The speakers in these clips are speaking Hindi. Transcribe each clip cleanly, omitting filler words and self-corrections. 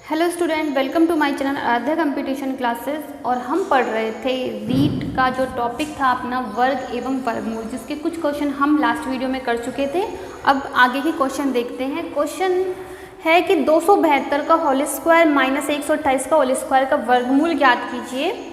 Hello student, welcome to my channel Aaradhya competition classes. और हम पढ़ रहे थे रीट का जो टॉपिक था अपना वर्ग एवं वर्गमूल, जिसके कुछ क्वेश्चन हम लास्ट वीडियो में कर चुके थे। अब आगे के क्वेश्चन देखते हैं। क्वेश्चन है कि 272 का होल स्क्वायर माइनस 128 का होल स्क्वायर का वर्गमूल ज्ञात कीजिए।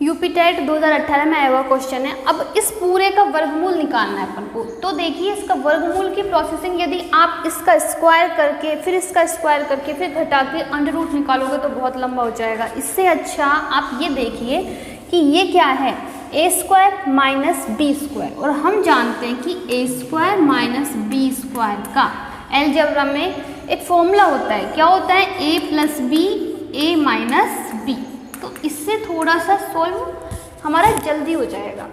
यूपी टेट 2018 में आया हुआ क्वेश्चन है। अब इस पूरे का वर्गमूल निकालना है अपन को। तो देखिए, इसका वर्गमूल की प्रोसेसिंग यदि आप इसका स्क्वायर करके फिर इसका स्क्वायर करके फिर घटा के अंडर रूट निकालोगे तो बहुत लंबा हो जाएगा। इससे अच्छा आप ये देखिए कि ये क्या है, ए स्क्वायर माइनस बी स्क्वायर। और हम जानते हैं कि ए स्क्वायर माइनस बी स्क्वायर का अलजेब्रा में एक फॉर्मूला होता है। क्या होता है? ए प्लस बी, ए माइनस बी। तो इससे थोड़ा सा सोल्व हमारा जल्दी हो जाएगा।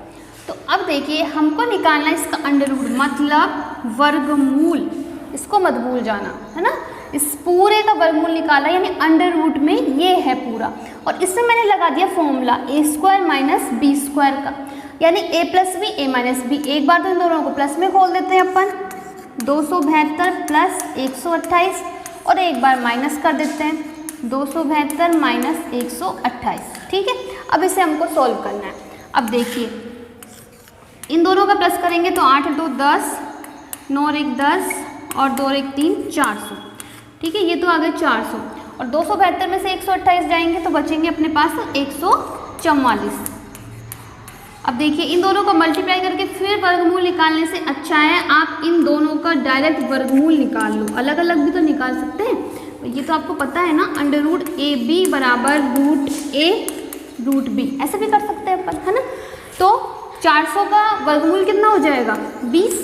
तो अब देखिए, हमको निकालना है इसका अंडर रूट, मतलब वर्गमूल। इसको मत भूल जाना, है ना। इस पूरे का वर्गमूल निकाला यानी अंडर रूट में ये है पूरा। और इससे मैंने लगा दिया फॉर्मूला ए स्क्वायर माइनस बी स्क्वायर का, यानी ए प्लस बी, ए माइनस बी। एक बार तो इन दोनों को प्लस में खोल देते हैं अपन, 272 प्लस 128, और एक बार माइनस कर देते हैं, 272 माइनस 128। ठीक है, अब इसे हमको सॉल्व करना है। अब देखिए, इन दोनों का प्लस करेंगे तो 8 2 10, 9 और 1 10, और 2 और 1 3, 400। ठीक है, ये तो आ गए 400। और 272 में से 128 जाएंगे तो बचेंगे अपने पास 144। अब देखिए, इन दोनों को मल्टीप्लाई करके फिर वर्गमूल निकालने से अच्छा है आप इन दोनों का डायरेक्ट वर्गमूल निकाल लो। अलग अलग भी तो निकाल सकते हैं, ये तो आपको पता है ना। अंडर रूट ए बी बराबर रूट ए रूट बी, ऐसे भी कर सकते हैं अपन, है ना। तो 400 का वर्गमूल कितना हो जाएगा? 20,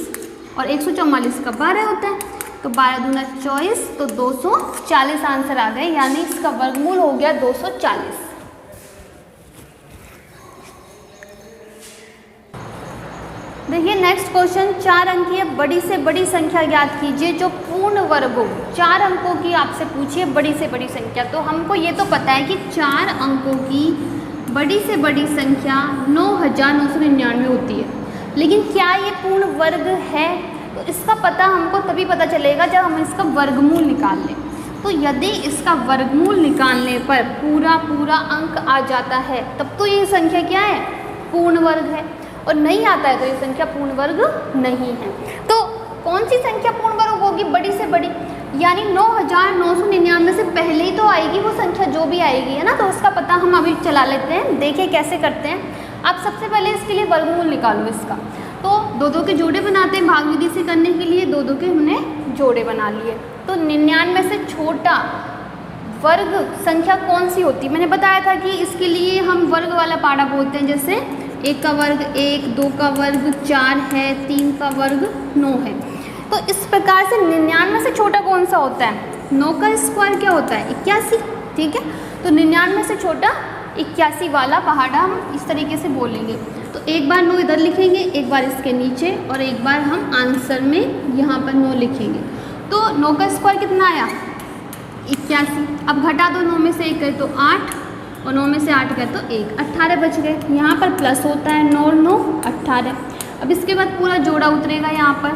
और 144 का 12 होता है, तो 12 दूना 24, तो 240 आंसर आ गए, यानी इसका वर्गमूल हो गया 240। देखिए नेक्स्ट क्वेश्चन, 4 अंकीय बड़ी से बड़ी संख्या ज्ञात कीजिए जो पूर्ण वर्ग हो। 4 अंकों की आपसे पूछिए बड़ी से बड़ी संख्या। तो हमको ये तो पता है कि 4 अंकों की बड़ी से बड़ी संख्या 9999 होती है, लेकिन क्या ये पूर्ण वर्ग है? तो इसका पता हमको तभी पता चलेगा जब हम इसका वर्गमूल निकाल लें। तो यदि इसका वर्गमूल निकालने पर पूरा अंक आ जाता है तब तो ये संख्या क्या है? पूर्ण वर्ग है। और नहीं आता है तो ये संख्या पूर्ण वर्ग नहीं है। तो कौन सी संख्या पूर्ण वर्ग होगी बड़ी से बड़ी? यानी 9999 से पहले ही तो आएगी वो संख्या जो भी आएगी, है ना। तो उसका पता हम अभी चला लेते हैं। देखिए कैसे करते हैं। आप सबसे पहले इसके लिए वर्गमूल निकालो इसका। तो 2 के जोड़े बनाते हैं भाग विधि से करने के लिए। 2 के हमने जोड़े बना लिए। तो 99 से छोटा वर्ग संख्या कौन सी होती है? मैंने बताया था कि इसके लिए हम वर्ग वाला पाड़ा बोलते हैं। जैसे 1 का वर्ग 1, 2 का वर्ग 4 है, 3 का वर्ग 9 है। तो इस प्रकार से 99 से छोटा कौन सा होता है? 9 का स्क्वायर क्या होता है? 81। ठीक है, तो 99 से छोटा 81 वाला पहाड़ा हम इस तरीके से बोलेंगे। तो एक बार 9 इधर लिखेंगे, एक बार इसके नीचे, और एक बार हम आंसर में यहाँ पर 9 लिखेंगे। तो 9 का स्क्वायर कितना आया? 81। अब घटा दो, 9 में से 1 गए तो 8, और 9 में से 8 गए तो 1, 18 बच गए। यहाँ पर प्लस होता है, 9 9 18। अब इसके बाद पूरा जोड़ा उतरेगा, यहाँ पर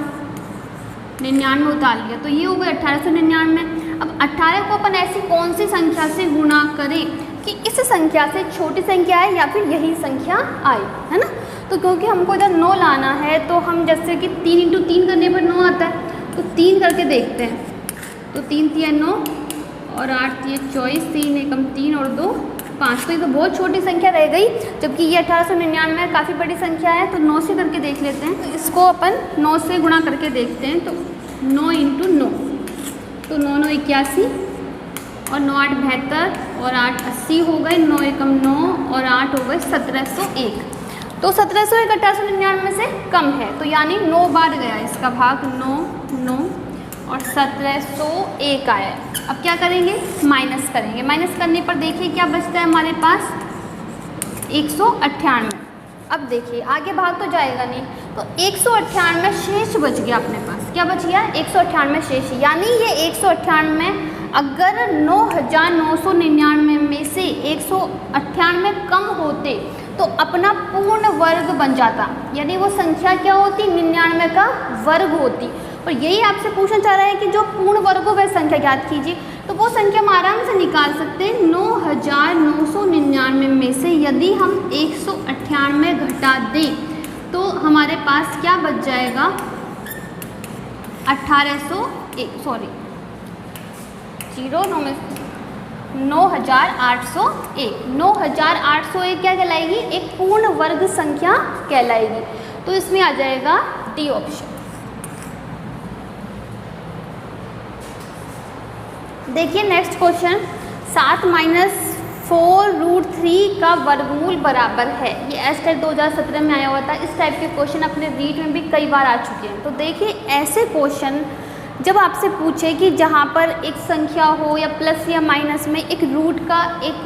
99 उतार लिया, तो ये हो गया 1899। अब 18 को अपन ऐसी कौन सी संख्या से गुणा करें कि इस संख्या से छोटी संख्या आए या फिर यही संख्या आए, है ना। तो क्योंकि हमको इधर 9 लाना है, तो हम जैसे कि 3 × 3 करने पर 9 आता है, तो 3 करके देखते हैं। तो 3 3 9, और 8 3 24, 3 एकम 3 और 2 5। तो ये तो बहुत छोटी संख्या रह गई, जबकि ये 1899 काफ़ी बड़ी संख्या है। तो 9 से करके देख लेते हैं। तो इसको अपन 9 से गुणा करके देखते हैं। तो 9 × 9, तो 9 9 81, और 9 8 72, और 8 80 हो गए, 9 एकम 9, और 8 हो गए 1701। तो 1701 1899 से कम है, तो यानी 9 बार गया इसका भाग, 9 9, और 1701 आया है। अब क्या करेंगे? माइनस करेंगे। माइनस करने पर देखिए क्या बचता है हमारे पास? 198। अब देखिए आगे भाग तो जाएगा नहीं, तो 198 शेष बच गया अपने पास। क्या बच गया? 198 शेष। यानी ये 198 अगर 9999 में से 198 कम होते तो अपना पूर्ण वर्ग बन जाता। यानी वो संख्या क्या होती? 99 का वर्ग होती। और यही आपसे पूछना चाह रहा है कि जो पूर्ण वर्ग हो वह संख्या ज्ञात कीजिए। तो वो संख्या हम आराम से निकाल सकते हैं। 9999 में से यदि हम 198 घटा दें तो हमारे पास क्या बच जाएगा, 9801। 9801 क्या कहलाएगी, एक पूर्ण वर्ग संख्या कहलाएगी। तो इसमें आ जाएगा डी ऑप्शन। देखिए नेक्स्ट क्वेश्चन, 7 - 4√3 का वर्गमूल बराबर है। ये एस टेट 2017 में आया हुआ था। इस टाइप के क्वेश्चन अपने रीट में भी कई बार आ चुके हैं। तो देखिए ऐसे क्वेश्चन जब आपसे पूछे कि जहाँ पर एक संख्या हो या प्लस या माइनस में एक रूट का एक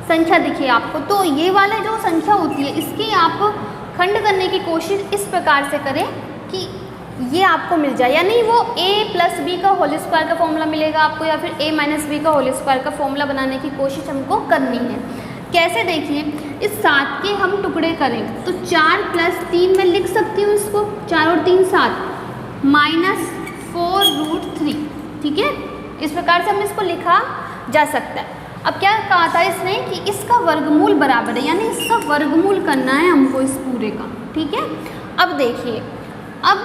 संख्या दिखे आपको, तो ये वाला जो संख्या होती है इसकी आप खंड करने की कोशिश इस प्रकार से करें कि ये आपको मिल जाए, यानी वो a + b का होल स्क्वायर का फॉर्मूला मिलेगा आपको, या फिर a - b का होल स्क्वायर का फॉर्मूला बनाने की कोशिश हमको करनी है। कैसे, देखिए इस 7 के हम टुकड़े करें तो 4 + 3 में लिख सकती हूँ इसको, 4 और 3 7 -4√3, ठीक है। इस प्रकार से हम इसको लिखा जा सकता है। अब क्या कहा था इसने कि इसका वर्गमूल बराबर है, यानी इसका वर्गमूल करना है हमको इस पूरे का, ठीक है। अब देखिए, अब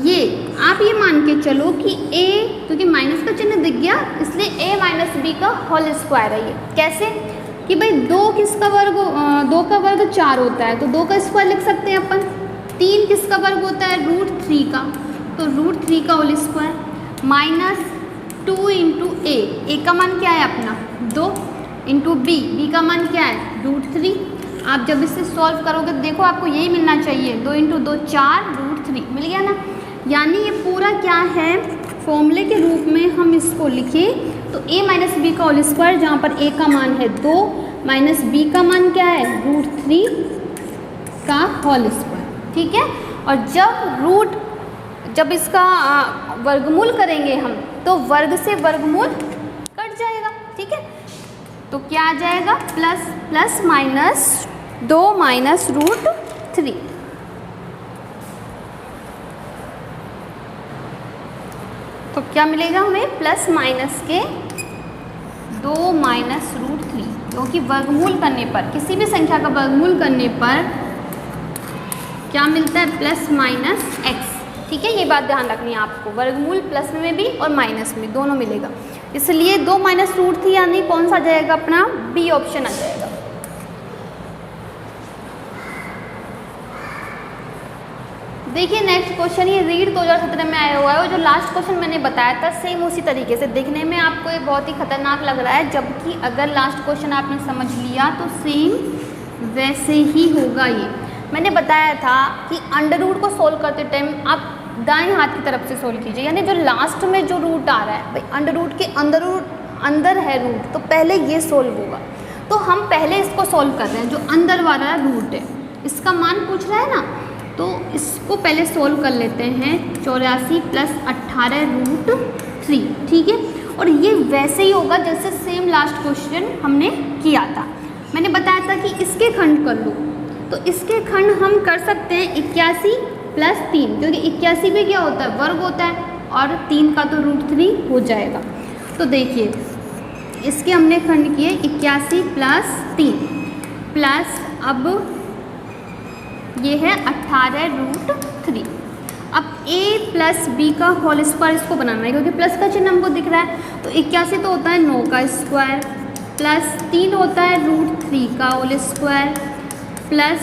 ये आप ये मान के चलो कि a, क्योंकि माइनस का चिन्ह दिख गया इसलिए a - b का होल स्क्वायर है। ये कैसे कि भाई 2 किसका वर्ग, 2 का वर्ग 4 होता है तो 2 का स्क्वायर लिख सकते हैं अपन। 3 किसका वर्ग होता है, √3 का, तो √3 का होल स्क्वायर -2 × a का मान क्या है अपना 2 × b का मान क्या है √3। आप जब इसे सॉल्व करोगे तो देखो आपको यही मिलना चाहिए, 2 × 2 4 √3 मिल गया ना। यानी ये पूरा क्या है, फॉर्मूले के रूप में हम इसको लिखें तो a - b का होल स्क्वायर, जहाँ पर a का मान है 2 - b का मान क्या है √3 का होल स्क्वायर, ठीक है। और जब इसका वर्गमूल करेंगे हम तो वर्ग से वर्गमूल कट जाएगा, ठीक है। तो क्या आ जाएगा, प्लस -2 -√3। तो क्या मिलेगा हमें, प्लस माइनस के 2 -√3, क्योंकि वर्गमूल करने पर, किसी भी संख्या का वर्गमूल करने पर क्या मिलता है, +-x, ठीक है। ये बात ध्यान रखनी है आपको, वर्गमूल प्लस में भी और माइनस में दोनों मिलेगा, इसलिए 2 -√3 यानी कौन सा आ जाएगा अपना, बी ऑप्शन आ जाएगा। देखिए नेक्स्ट क्वेश्चन, ये रीट 2017 में आया हुआ है और जो लास्ट क्वेश्चन मैंने बताया था सेम उसी तरीके से। देखने में आपको ये बहुत ही खतरनाक लग रहा है, जबकि अगर लास्ट क्वेश्चन आपने समझ लिया तो सेम वैसे ही होगा। ये मैंने बताया था कि अंडर रूट को सोल्व करते टाइम आप दाएं हाथ की तरफ से सोल्व कीजिए, यानी जो लास्ट में जो रूट आ रहा है भाई अंडर रूट के अंदर है रूट, तो पहले ये सोल्व होगा। तो हम पहले इसको सोल्व कर रहे हैं, जो अंदर वाला रूट है इसका मान पूछ रहा है ना, तो इसको पहले सोल्व कर लेते हैं। 84 + 18√3, ठीक है। और ये वैसे ही होगा जैसे सेम लास्ट क्वेश्चन हमने किया था। मैंने बताया था कि इसके खंड कर लो, तो इसके खंड हम कर सकते हैं 81 + 3, क्योंकि 81 भी क्या होता है, वर्ग होता है, और 3 का तो √3 हो जाएगा। तो देखिए इसके हमने खंड किए 81 + 3 प्लस, अब ये है 18√3। अब a + b का होल स्क्वायर इसको बनाना है, क्योंकि प्लस का चिन्ह हमको दिख रहा है। तो 81 तो होता है 9 का स्क्वायर, प्लस 3 होता है √3 का होल स्क्वायर, प्लस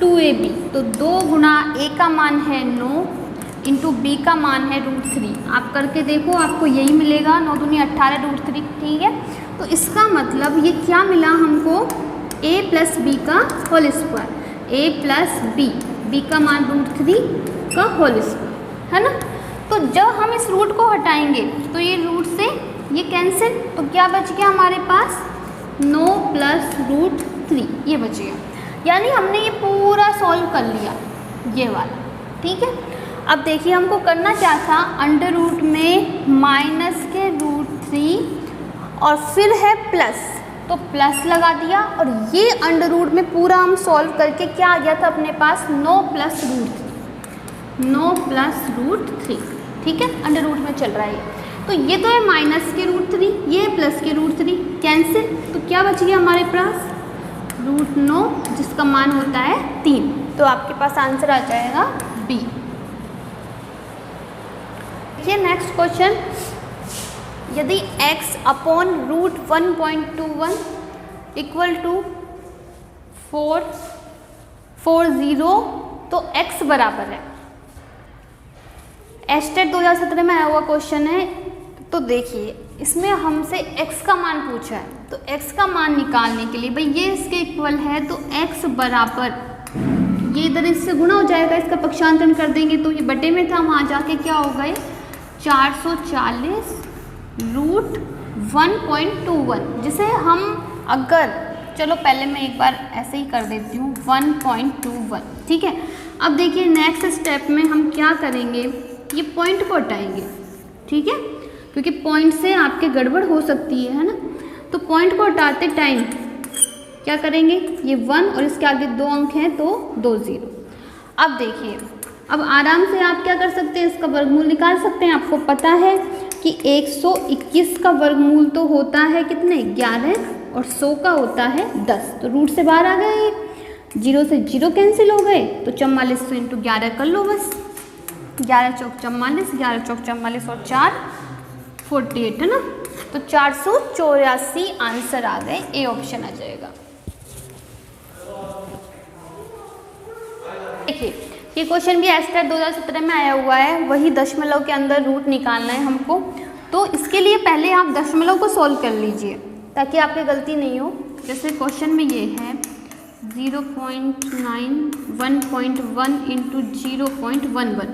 2ab, तो 2 × a का मान है 9 × b का मान है √3। आप करके देखो आपको यही मिलेगा, 9 दूनी 18√3, ठीक है। तो इसका मतलब ये क्या मिला हमको, a + b का होल स्क्वायर, a + b का मान √3 का होल स्क्वायर, है ना। तो जब हम इस रूट को हटाएंगे तो ये रूट से ये कैंसिल, तो क्या बच गया हमारे पास, 9 + √3 ये बच गया। यानी हमने ये पूरा सॉल्व कर लिया ये वाला, ठीक है। अब देखिए हमको करना क्या था, अंडर रूट में -√3 और फिर है प्लस, तो प्लस लगा दिया, और ये अंडर रूट में पूरा हम सॉल्व करके क्या आ गया था अपने पास, 9 + √3, ठीक है, अंडर रूट में चल रहा है ये। तो ये तो है माइनस के रूट 3, ये है प्लस के रूट 3, कैंसिल। तो क्या बच गया हमारे पास रूट 9 जिसका मान होता है 3। तो आपके पास आंसर आ जाएगा बी। देखिए नेक्स्ट क्वेश्चन, यदि x upon root 1.21 equal to 440 तो x बराबर है। एस्टेट 2017 में आया हुआ क्वेश्चन है। तो देखिए इसमें हमसे x का मान पूछा है, तो x का मान निकालने के लिए भाई ये इसके इक्वल है, तो x बराबर ये इधर इससे गुणा हो जाएगा, इसका पक्षांतरण कर देंगे तो ये बटे में था, वहाँ जाके क्या होगा ये 440 रूट 1.21, जिसे हम अगर चलो पहले मैं एक बार ऐसे ही कर देती हूँ 1.21, ठीक है। अब देखिए नेक्स्ट स्टेप में हम क्या करेंगे, ये पॉइंट को हटाएंगे, ठीक है, क्योंकि पॉइंट से आपके गड़बड़ हो सकती है ना। तो पॉइंट को हटाते टाइम क्या करेंगे, ये 1 और इसके आगे 2 अंक हैं तो 2 0। अब देखिए अब आराम से आप क्या कर सकते हैं, इसका वर्गमूल निकाल सकते हैं। आपको पता है कि 121 का वर्गमूल तो होता है कितने 11 और 100 का होता है 10। तो रूट से बाहर आ गए, 0 से 0 कैंसिल हो गए, तो 44 इंटू 11 कर लो बस, 11 चौक 44, 11 चौक 44 और 4 48 है ना। तो 484 आंसर आ गए, ए ऑप्शन आ जाएगा। देखिए ये क्वेश्चन भी एस्टेट 2017 में आया हुआ है, वही दशमलव के अंदर रूट निकालना है हमको। तो इसके लिए पहले आप दशमलव को सॉल्व कर लीजिए ताकि आपकी गलती नहीं हो। जैसे क्वेश्चन में ये है 0.9 1.1 इंटू 0.11,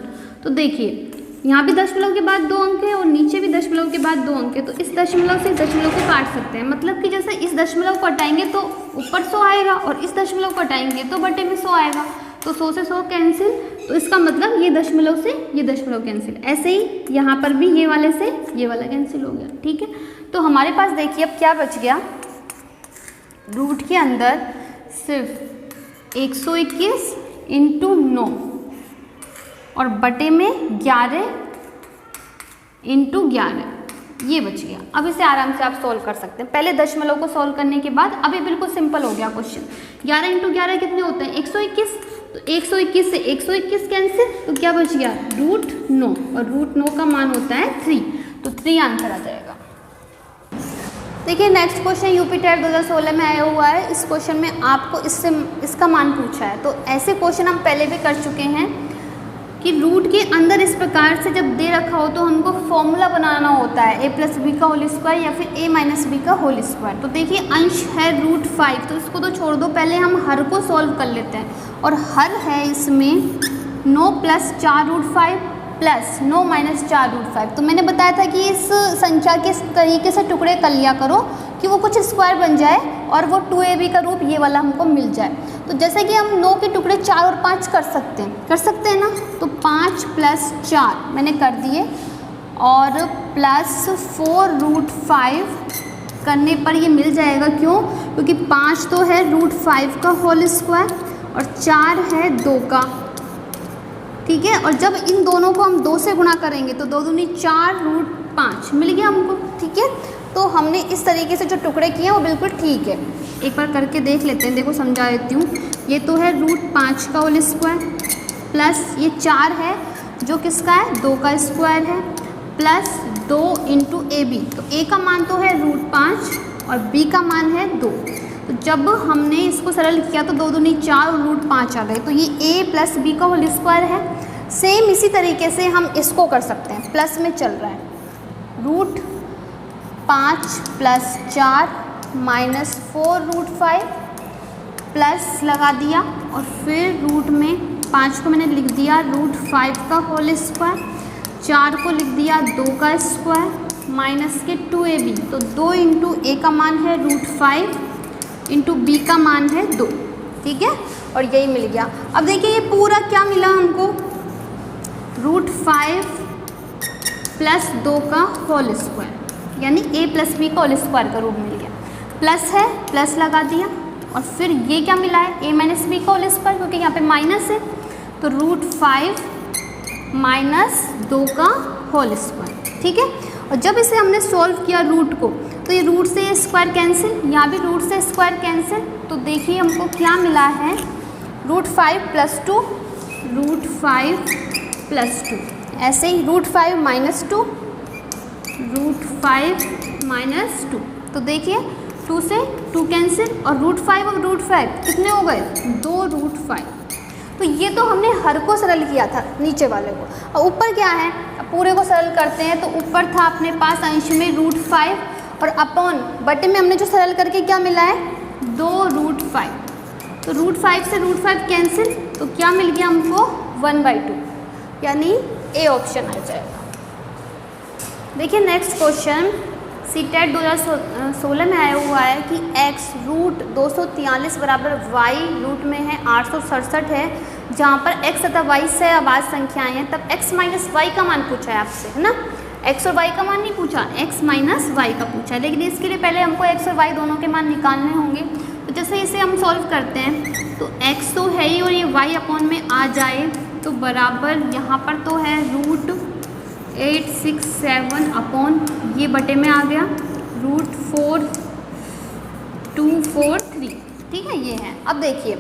तो देखिए यहाँ भी दशमलव के बाद 2 अंक है और नीचे भी दशमलव के बाद 2 अंक है, तो इस दशमलव से इस दशमलव को काट सकते हैं। मतलब कि जैसे इस दशमलव को हटाएंगे तो ऊपर 100 आएगा और इस दशमलव को हटाएंगे तो बटे में 100 आएगा, तो 100 से 100 कैंसिल, तो इसका मतलब ये दशमलव से ये दशमलव कैंसिल। ऐसे ही यहाँ पर भी ये वाले से ये वाला कैंसिल हो गया, ठीक है। तो हमारे पास देखिए अब क्या बच गया, रूट के अंदर सिर्फ 121 इंटू 9 और बटे में 11 इंटू 11, ये बच गया। अब इसे आराम से आप सॉल्व कर सकते हैं। पहले दशमलव को सॉल्व करने के बाद अब ये बिल्कुल सिंपल हो गया क्वेश्चन। 11 इंटू 11 कितने होते हैं 121, तो 121 से 121 कैंसिल, तो क्या बच गया रूट 9 और रूट 9 का मान होता है 3, तो 3 आंसर आ जाएगा। देखिए नेक्स्ट क्वेश्चन यूपी टेट 2016 में आया हुआ है। इस क्वेश्चन में आपको इसका मान पूछा है। तो ऐसे क्वेश्चन हम पहले भी कर चुके हैं कि रूट के अंदर इस प्रकार से जब दे रखा हो तो हमको फॉर्मूला बनाना होता है a प्लस बी का होल स्क्वायर या फिर a माइनस बी का होल स्क्वायर। तो देखिए अंश है रूट 5, तो इसको तो छोड़ दो, पहले हम हर को सॉल्व कर लेते हैं। और हर है इसमें 9 plus 4 root 5 plus 9 minus 4 root 5। तो मैंने बताया था कि इस संख्या के इस तरीके से टुकड़े कर लिया करो कि वो कुछ स्क्वायर बन जाए और वो 2ab का रूप ये वाला हमको मिल जाए। तो जैसे कि हम 9 के टुकड़े 4 और 5 कर सकते हैं ना। तो 5 प्लस 4 मैंने कर दिए और प्लस 4 रूट 5 करने पर ये मिल जाएगा। क्यों? क्योंकि 5 तो है रूट 5 का होल स्क्वायर और 4 है 2 का, ठीक है। और जब इन दोनों को हम 2 से गुणा करेंगे तो 2 दूनी 4 रूट 5 मिल गया हमको, ठीक है। तो हमने इस तरीके से जो टुकड़े किए हैं वो बिल्कुल ठीक है। एक बार करके देख लेते हैं, देखो समझा देती हूँ। ये तो है रूट 5 का होल स्क्वायर प्लस ये 4 है जो किसका है 2 का स्क्वायर है प्लस 2 इंटू ए बी। तो ए का मान तो है रूट 5 और बी का मान है 2। तो जब हमने इसको सरल किया तो 2 दूनी 4 और रूट 5 आ गए। तो ये a प्लस बी का होल स्क्वायर है। सेम इसी तरीके से हम इसको कर सकते हैं, प्लस में चल रहा है root 5 plus 4 minus 4 root 5 plus लगा दिया और फिर रूट में 5 को मैंने लिख दिया रूट 5 का होल स्क्वायर, 4 को लिख दिया 2 का स्क्वायर माइनस के 2ab। तो 2 इंटू ए का मान है रूट 5 इंटू बी का मान है 2, ठीक है। और यही मिल गया। अब देखिए ये पूरा क्या मिला हमको, रूट 5 प्लस 2 का होल स्क्वायर, यानी a प्लस बी का होल स्क्वायर का रूप मिल गया। प्लस है, प्लस लगा दिया और फिर ये क्या मिला है a माइनस बी का होल स्क्वायर, क्योंकि यहाँ पे माइनस है। तो रूट 5 माइनस 2 का होल स्क्वायर। ठीक है, और जब इसे हमने सॉल्व किया रूट को, तो ये रूट से स्क्वायर कैंसिल, यहाँ भी रूट से स्क्वायर कैंसिल। तो देखिए हमको क्या मिला है, √5 + 2, √5 + 2, ऐसे ही √5 - 2, √5 - 2। तो देखिए 2 से 2 कैंसिल, और √5 और √5 कितने हो गए, 2 √5। तो ये तो हमने हर को सरल किया था, नीचे वाले को। और ऊपर क्या है, पूरे को सरल करते हैं। तो ऊपर था अपने पास अंश में √5, और अपॉन बटे में हमने जो सरल करके क्या मिला है, 2 √5। तो √5 से √5 कैंसिल, तो क्या मिल गया हमको, 1/2, यानी ए ऑप्शन आ जाएगा। देखिए नेक्स्ट क्वेश्चन सीटेट 2016 में आया हुआ है कि x √243 = y रूट में है 867 है, जहाँ पर x तथा y से अभाज्य संख्याएं हैं। तब x - y का मान पूछा है आपसे, है ना। x और y का मान नहीं पूछा, x - y का पूछा है। लेकिन इसके लिए पहले हमको x और y दोनों के मान निकालने होंगे। तो जैसे इसे हम सॉल्व करते हैं, तो x तो है ही और ये y अपॉन में आ जाए, तो बराबर यहाँ पर तो है √867 अपॉन ये बटे में आ गया √4243। ठीक है, ये है। अब देखिए,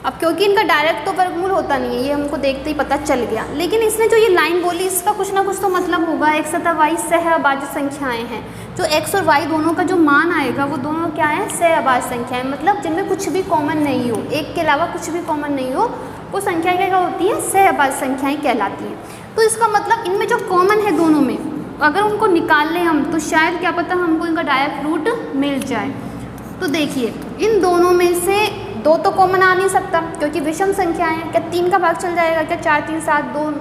अब क्योंकि इनका डायरेक्ट तो वर्गमूल होता नहीं है, ये हमको देखते ही पता चल गया। लेकिन इसने जो ये लाइन बोली, इसका कुछ ना कुछ तो मतलब होगा। x तथा y सहअभाज्य संख्याएं हैं। जो x और y दोनों का जो मान आएगा, वो दोनों क्या है, सहअभाज्य संख्याएं, मतलब जिनमें कुछ भी कॉमन नहीं हो, एक के अलावा कुछ भी कॉमन नहीं हो, वो संख्या क्या होती है, सहअभाज्य संख्याएं कहलाती हैं। तो इसका मतलब इनमें जो कॉमन है दोनों में, अगर उनको निकाल लें हम, तो शायद क्या पता हमको इनका डायरेक्ट रूट मिल जाए। तो देखिए इन दोनों में से 2 तो कॉमन आ नहीं सकता, क्योंकि विषम संख्या है। क्या 3 का भाग चल जाएगा, क्या 4 3 7 2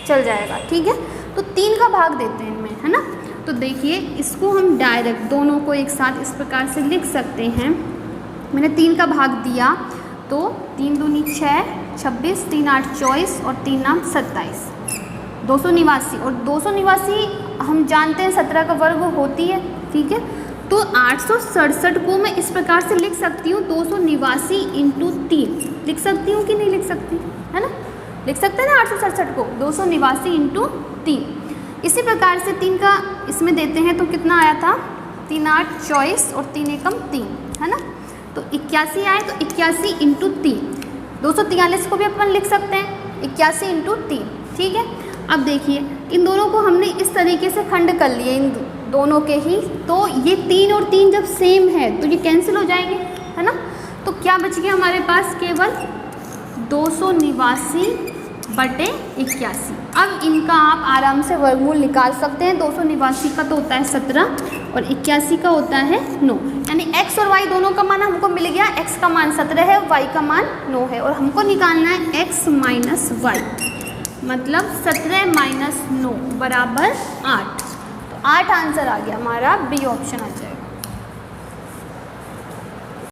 चल जाएगा। ठीक है, तो 3 का भाग देते हैं इनमें, है ना। तो देखिए इसको हम डायरेक्ट दोनों को एक साथ इस प्रकार से लिख सकते हैं। मैंने 3 का भाग दिया, तो 3 दूनी 6, 26, 3 8 24 और 3 9 27, 289। और 289 हम जानते हैं 17 का वर्ग होती है। ठीक है, तो 867 को मैं इस प्रकार से लिख सकती हूँ, 289 × 3 लिख सकती हूँ कि नहीं लिख सकती, है ना। लिख सकते हैं ना 867 को, 289 × 3। इसी प्रकार से 3 का इसमें देते हैं, तो कितना आया था, 3 8 24 और 3 1 3, है ना। तो 81 आए, तो 81 × 3। 243 को भी अपन लिख सकते हैं, 81 × 3। ठीक है, अब देखिए इन दोनों को हमने इस तरीके से खंड कर लिए, इन दोनों के ही। तो ये 3 और 3 जब सेम है, तो ये कैंसिल हो जाएंगे, है ना। तो क्या बच गया हमारे पास, केवल 289/81। अब इनका आप आराम से वर्गमूल निकाल सकते हैं। 289 का तो होता है 17 और 81 का होता है 9, यानी x और y दोनों का मान हमको मिल गया। x का मान 17 है, y का मान 9 है, और हमको निकालना है x - y, मतलब 17 - 9 = 8। तो 8 आंसर आ गया हमारा, बी ऑप्शन आ जाएगा।